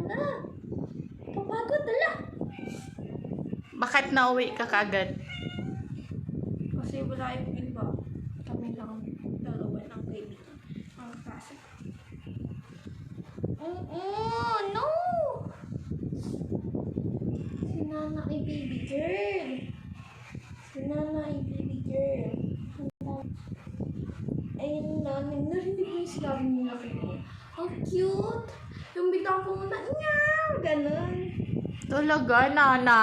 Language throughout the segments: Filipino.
na. Papagod, dala. Bakit nauwi ka kagad? Kasi wala yung iba. Kami lang dalawa ng kaibigan. Ang klase. No! Si Nana ay baby girl. Si Nana ay baby girl. Ayun na, narinig mo yung sinabi mo na kayo. Ang cute! Yung bigla ko muna, nyaw! Ganon. Talaga, Nana?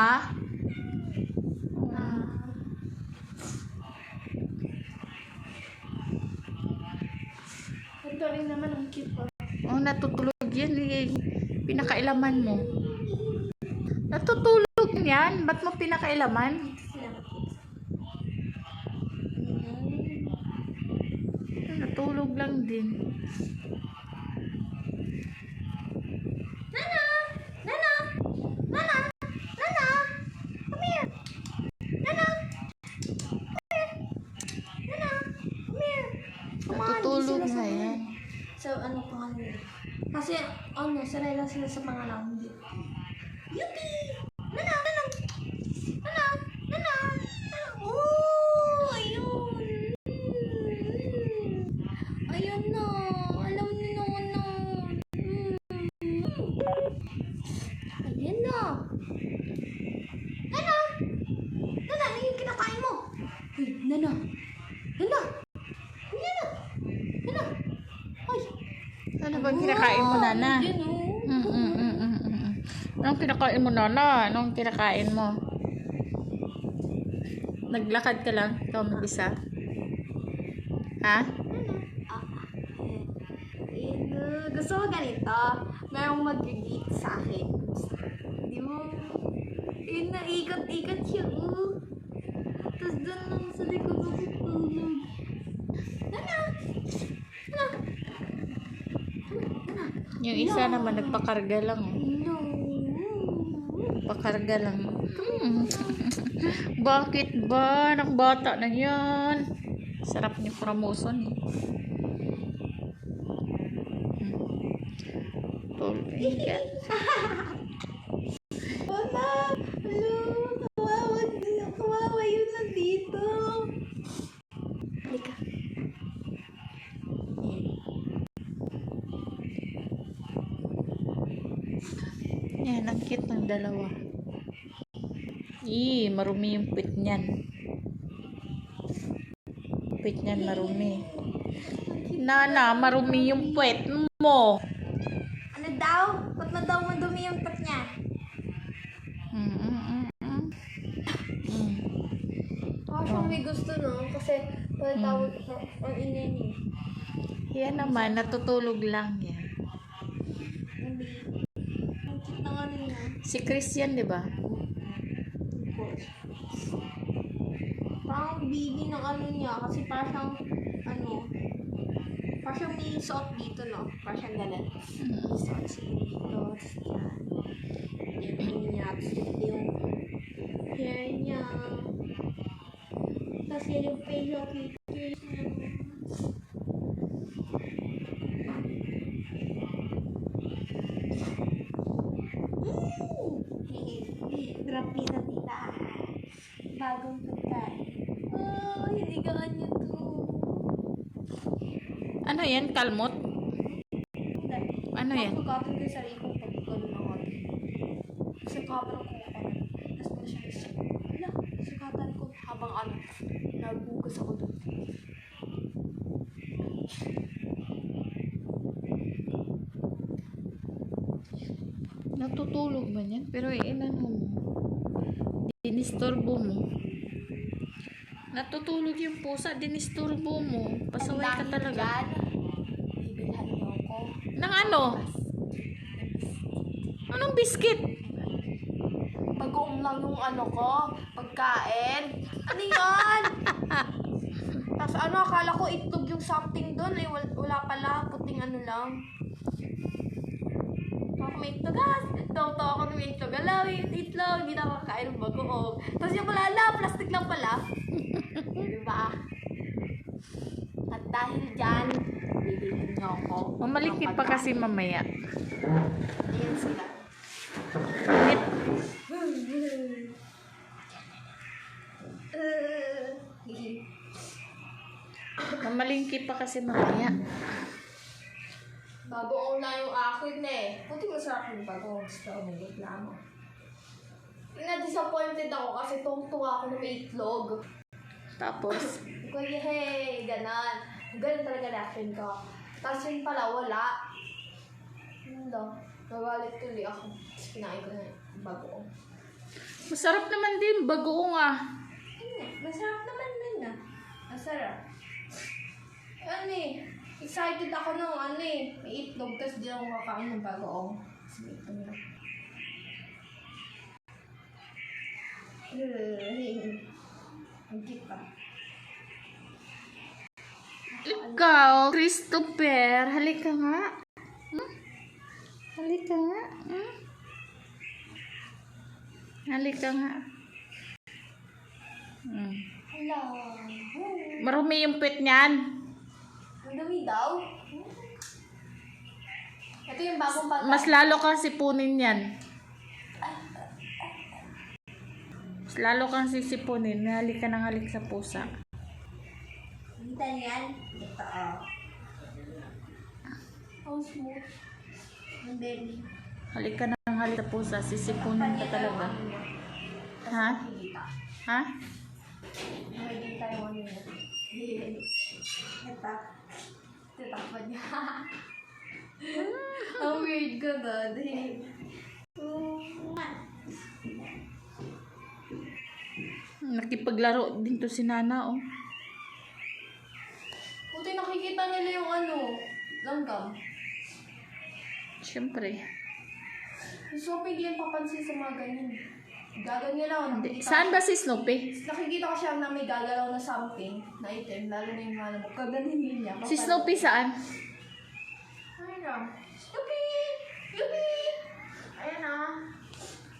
Ito rin naman ang cute pa. Oh, natutulog yan eh. Pinakailaman mo. Natutulog yan? Ba't mo pinakailaman? Natulog lang din. Nana! Nana! Nana! Nana! Come here! Nana! Come here! Nana! Come here! Come on, Natutulog di sila na sanay. yan. So, ano pa nila? Kasi, sanay lang sila sa mga langgit. Yuppie! Nana! Nana! Nana! Nana! Oh! Ayun! Ayun na! Alam niyo naman na! Ayan na! Nana! Nana, ano yung kinakain mo? Uy, Nana! Nana! Nana! Nana! Ay! Ano bang kinakain mo, Nana? Yan o. Anong kinakain mo, Nana? Anong kinakain mo? Naglakad ka lang? Ikaw mag-isa? Ha? Gusto ko ganito. Merong mag-greet sa akin. Di mo? Yun na, ikot-ikot siya. Tapos doon lang sa likod ko tutulog. Nana! Nana! Nana! Yung isa naman, nagpakarga lang. No! Pakarga lang. Bakit ba? Nang bata na yan. Sarap ni Framoson eh. Tulog ka. Wala! Hello! Kawawa yun nandito. Halika. Yan, ang cute ng dalawa. Marumi yung pit niyan. Pit niyan marumi. Nana, marumi yung pit mo. Ano daw? Ba't na daw madumi yung pat niya? Siyang may gusto no? Kasi tawag ang ineni. Yan naman, natutulog lang yan. Ang cute ng ano niya. Si Christian, di ba? Parang baby ng ano niya. Kasi parang parang siyang may suot dito no? Parang siyang ganun. May suot siya dito. Tapos yan. Yung niya. Tapos yung hair niya. Tapos yan yung facial features niya. Drop pizza tita. Bagong pagkain. Oh, hinigaan niyo to. Ano yan? Kalmot? Ano yan? Pagkapin ko yung sarili kong pagkano ng hot. Sukatan ko ako. Tapos ko siya isa. Wala, sukatan ko habang nagugas ako doon. Natutulog man yan? Pero inano mo. Dinisturbo mo. Natutulog yung pusa, dinisturbo mo. Pasaway ka talaga. Bibilhan niyo ako. Nang ano? Anong biscuit? Bagoong lang yung pagkain. Ano yan? Tapos akala ko itlog yung something doon. Eh, wala pala, puting lang. Ako may itlog, tawa-tawa ako ng itlog. Ala, itlog, hindi na makakain ng bagoong. Tapos yung pala, plastic lang pala. Diba? At dahil dyan, bibilhin niyo ako. Mamaliki pa kasi mamaya. Ayan sila. Init. Mamalingki pa kasi mamaya. Bagoong na yung akin eh. Buti masarap yung bagoong. Gusto ko may reklamo. Na-disappointed ako kasi tuwa ako na may itlog. Tapos, Kuya, hey, ganon. Ganon talaga reaction ko. Tapos yun pala, wala. Hindi. Nagalit tuloy ako. Tapos kinain ko na yung bagoong. masarap naman din. Bagoong ah. Masarap naman din ah. Masarap. Ano eh, excited ako nung ano eh, may itlog, tapos di ako kakain ng bagoong. Tapos may itlog na. Ang cute pa. Ikaw, Christopher, halika nga. Halika nga. Halika nga. Hello. Marumi yung pet niyan. Ang dami daw. Ito yung bagong bata. Mas lalo kang sipunin yan. Mas lalo kang sisipunin. Halik ka ng halik sa pusa. Kita niyan? Ito oh. How smooth. Ang belly. Halik ka ng halik sa pusa. Sisipunin ka talaga. Ha? Ha? Magiging tayo mo nila. Ito. Tatakpan niya. Ang weird ko doon. Nakipaglaro din to si Nana, oh. Buti nakikita nila yung ano, langgam. Siyempre. So, hindi yan papansin sa mga ganyan. Gaganyan lang. Saan ba si Snoopy? Nakikita ko siya na may gagalaw na something na item, lalo na yung mga kaganyan niya. Si Snoopy saan? Ayun na. Snoopy! Yupi! Ayan na.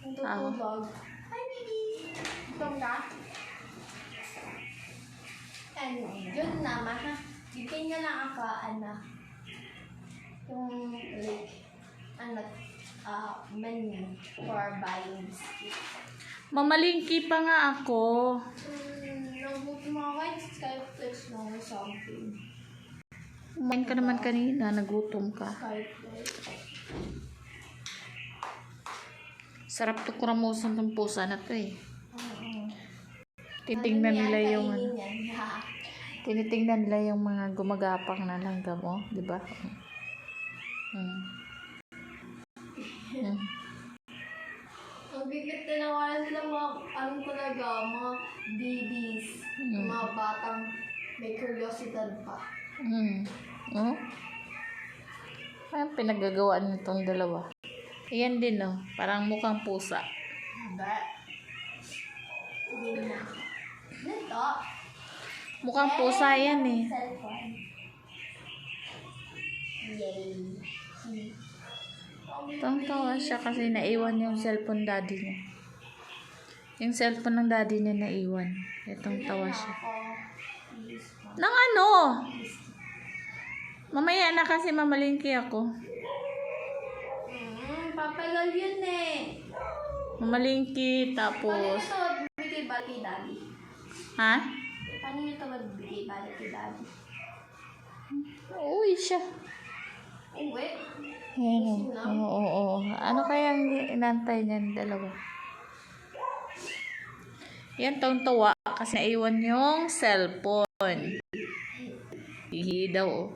Ang tutulog. Hi, baby! Itong ka? Ano, yun naman ha. Bigyan niya lang ako, yung like, menu for buying biscuits. Mamalingki pa nga ako. Nabuti mga white skyflex na or something. Kumain ka naman kanina, nagutom ka. Skyflex. Sarap to kuramusan ng pusa na to eh. Oo. Titingnan Ano nila yan, yung kainin yan, ha? tinitingnan nila yung mga gumagapang na langgam, oh, di ba? Ang bigat na nawalan sila mga, talaga, mga babies, mga batang may curiosity pa. Oh? Ano pinagagawaan nitong dalawa? Ayan din, oh. Parang mukhang pusa. Ba? Hindi na. Ito. Mukhang pusa yan eh. Cellphone. Yay. Tawang-tawa siya kasi naiwan yung cellphone daddy niya. Yung cellphone ng daddy niya naiwan. Itong tawa siya. Nang ano? Mamaya na kasi mamalingki ako. Papagal yun eh. Mamalingki Paano tapos... ito bigay balik kay daddy? Ha? Paano ito magbigay balik kay daddy? Uy siya. Uwi? Ayan o. Oo. Ano kayang inantay niyan dalawa? Yan tawa kasi naiwan yung cellphone. Hihi daw oh.